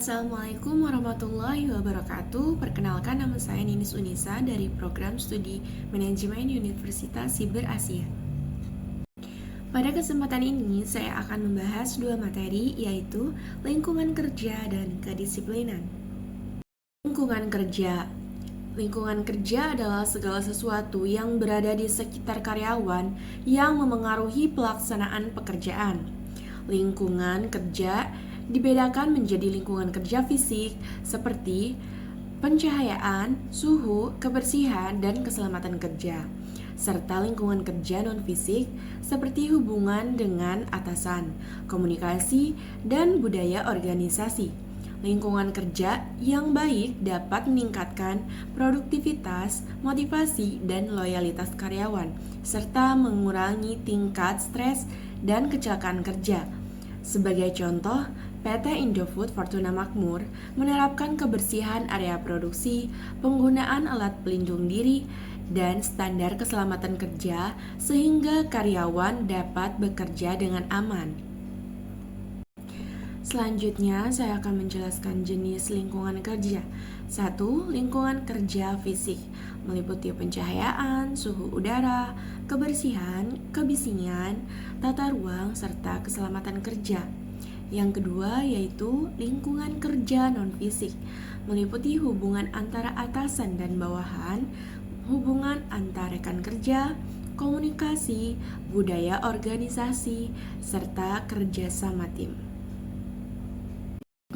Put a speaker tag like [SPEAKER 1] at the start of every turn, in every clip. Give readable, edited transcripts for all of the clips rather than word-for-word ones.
[SPEAKER 1] Assalamualaikum warahmatullahi wabarakatuh. Perkenalkan, nama saya Ninis Unisa dari Program Studi Manajemen Universitas Siber Asia. Pada kesempatan ini, saya akan membahas dua materi, yaitu lingkungan kerja dan kedisiplinan. Lingkungan kerja. Lingkungan kerja adalah segala sesuatu yang berada di sekitar karyawan yang memengaruhi pelaksanaan pekerjaan. Lingkungan kerja dibedakan menjadi lingkungan kerja fisik seperti pencahayaan, suhu, kebersihan, dan keselamatan kerja, serta lingkungan kerja non-fisik seperti hubungan dengan atasan, komunikasi, dan budaya organisasi. Lingkungan kerja yang baik dapat meningkatkan produktivitas, motivasi, dan loyalitas karyawan, serta mengurangi tingkat stres dan kecelakaan kerja. Sebagai contoh, PT Indofood Fortuna Makmur menerapkan kebersihan area produksi, penggunaan alat pelindung diri, dan standar keselamatan kerja sehingga karyawan dapat bekerja dengan aman. Selanjutnya, saya akan menjelaskan jenis lingkungan kerja. 1. Lingkungan kerja fisik meliputi pencahayaan, suhu udara, kebersihan, kebisingan, tata ruang, serta keselamatan kerja. Yang kedua yaitu lingkungan kerja non-fisik, meliputi hubungan antara atasan dan bawahan, hubungan antar rekan kerja, komunikasi, budaya organisasi, serta kerjasama tim.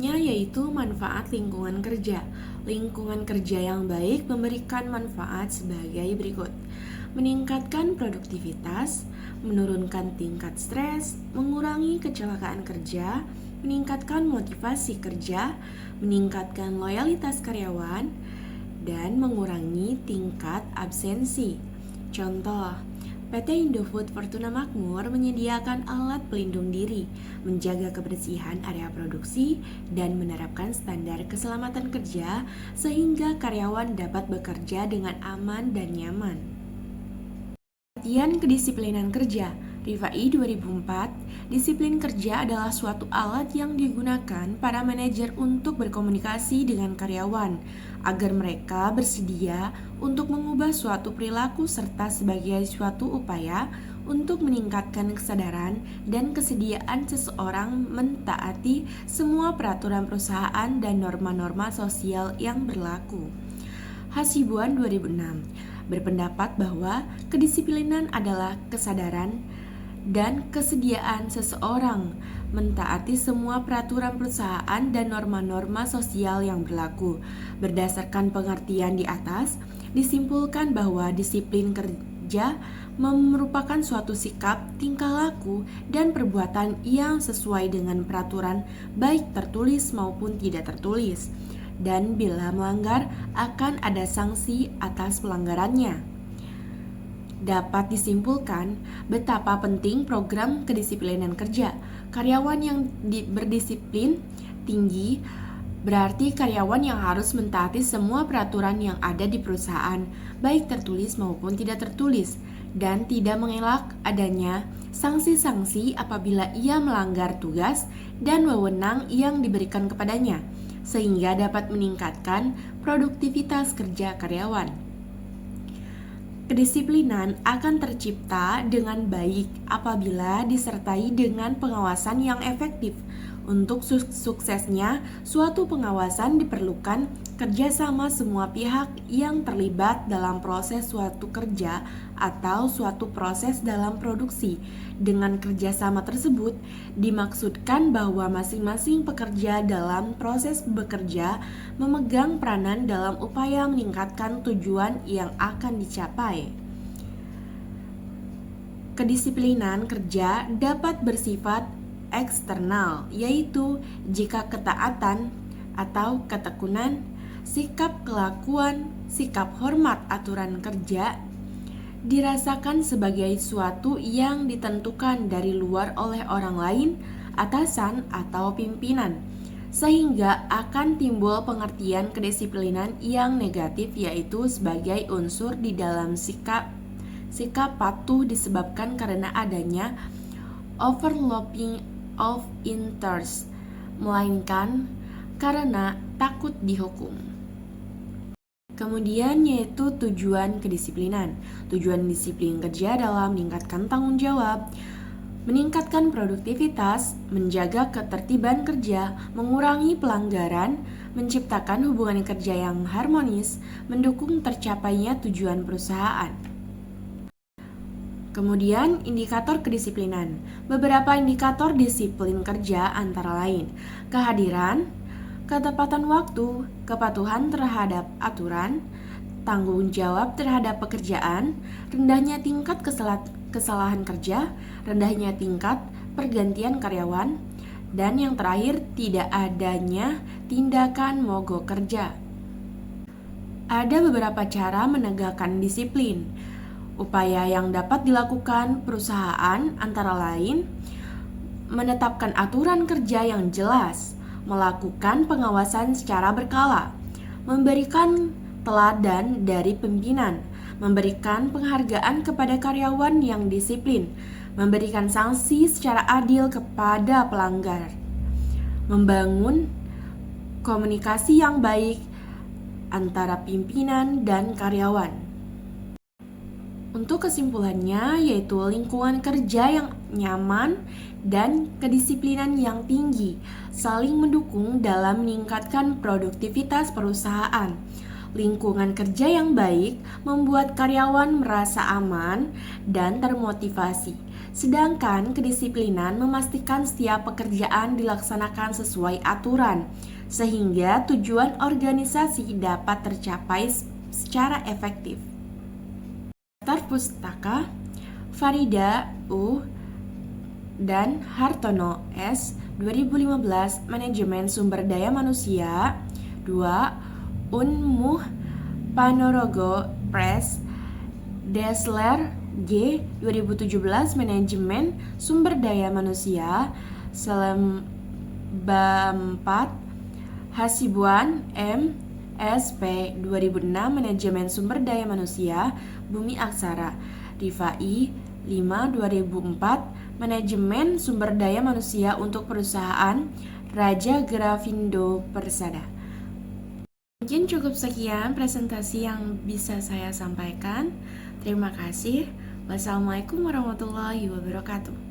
[SPEAKER 1] Yaitu manfaat lingkungan kerja. Lingkungan kerja yang baik memberikan manfaat sebagai berikut: meningkatkan produktivitas, menurunkan tingkat stres, mengurangi kecelakaan kerja, meningkatkan motivasi kerja, meningkatkan loyalitas karyawan, dan mengurangi tingkat absensi. Contoh, PT Indofood Fortuna Makmur menyediakan alat pelindung diri, menjaga kebersihan area produksi, dan menerapkan standar keselamatan kerja sehingga karyawan dapat bekerja dengan aman dan nyaman. Latihan kedisiplinan kerja. Rifai 2004, disiplin kerja adalah suatu alat yang digunakan para manajer untuk berkomunikasi dengan karyawan agar mereka bersedia untuk mengubah suatu perilaku serta sebagai suatu upaya untuk meningkatkan kesadaran dan kesediaan seseorang mentaati semua peraturan perusahaan dan norma-norma sosial yang berlaku. Hasibuan 2006 berpendapat bahwa kedisiplinan adalah kesadaran dan kesediaan seseorang mentaati semua peraturan perusahaan dan norma-norma sosial yang berlaku. Berdasarkan pengertian di atas, disimpulkan bahwa disiplin kerja merupakan suatu sikap, tingkah laku, dan perbuatan yang sesuai dengan peraturan baik tertulis maupun tidak tertulis, dan bila melanggar akan ada sanksi atas pelanggarannya. Dapat disimpulkan betapa penting program kedisiplinan kerja. Karyawan yang berdisiplin tinggi berarti karyawan yang harus mentaati semua peraturan yang ada di perusahaan, baik tertulis maupun tidak tertulis, dan tidak mengelak adanya sanksi-sanksi apabila ia melanggar tugas dan wewenang yang diberikan kepadanya, sehingga dapat meningkatkan produktivitas kerja karyawan. Kedisiplinan akan tercipta dengan baik apabila disertai dengan pengawasan yang efektif. Untuk suksesnya suatu pengawasan diperlukan kerjasama semua pihak yang terlibat dalam proses suatu kerja atau suatu proses dalam produksi. Dengan kerjasama tersebut dimaksudkan bahwa masing-masing pekerja dalam proses bekerja memegang peranan dalam upaya meningkatkan tujuan yang akan dicapai. Kedisiplinan kerja dapat bersifat eksternal, yaitu jika ketaatan atau ketekunan, sikap kelakuan, sikap hormat aturan kerja dirasakan sebagai suatu yang ditentukan dari luar oleh orang lain, atasan atau pimpinan, sehingga akan timbul pengertian kedisiplinan yang negatif, yaitu sebagai unsur di dalam sikap patuh disebabkan karena adanya overlapping of interest, melainkan karena takut dihukum. Kemudian yaitu tujuan kedisiplinan. Tujuan disiplin kerja adalah meningkatkan tanggung jawab, meningkatkan produktivitas, menjaga ketertiban kerja, mengurangi pelanggaran, menciptakan hubungan kerja yang harmonis, mendukung tercapainya tujuan perusahaan. Kemudian, indikator kedisiplinan. Beberapa indikator disiplin kerja antara lain kehadiran, ketepatan waktu, kepatuhan terhadap aturan, tanggung jawab terhadap pekerjaan, rendahnya tingkat kesalahan kerja, rendahnya tingkat pergantian karyawan, dan yang terakhir tidak adanya tindakan mogok kerja. Ada beberapa cara menegakkan disiplin. Upaya yang dapat dilakukan perusahaan antara lain menetapkan aturan kerja yang jelas, melakukan pengawasan secara berkala, memberikan teladan dari pimpinan, memberikan penghargaan kepada karyawan yang disiplin, memberikan sanksi secara adil kepada pelanggar, membangun komunikasi yang baik antara pimpinan dan karyawan. Untuk kesimpulannya yaitu lingkungan kerja yang nyaman dan kedisiplinan yang tinggi saling mendukung dalam meningkatkan produktivitas perusahaan. Lingkungan kerja yang baik membuat karyawan merasa aman dan termotivasi. Sedangkan kedisiplinan memastikan setiap pekerjaan dilaksanakan sesuai aturan sehingga tujuan organisasi dapat tercapai secara efektif. Daftar Pustaka Farida U. dan Hartono S. 2015 Manajemen Sumber Daya Manusia 2. Unmuh Panorogo Press Desler G. 2017 Manajemen Sumber Daya Manusia Selamba 4 Hasibuan M. SP 2006 Manajemen Sumber Daya Manusia Bumi Aksara Rifai 5 2004 Manajemen Sumber Daya Manusia untuk Perusahaan Raja Grafindo Persada. Mungkin cukup sekian presentasi yang bisa saya sampaikan. Terima kasih. Wassalamualaikum warahmatullahi wabarakatuh.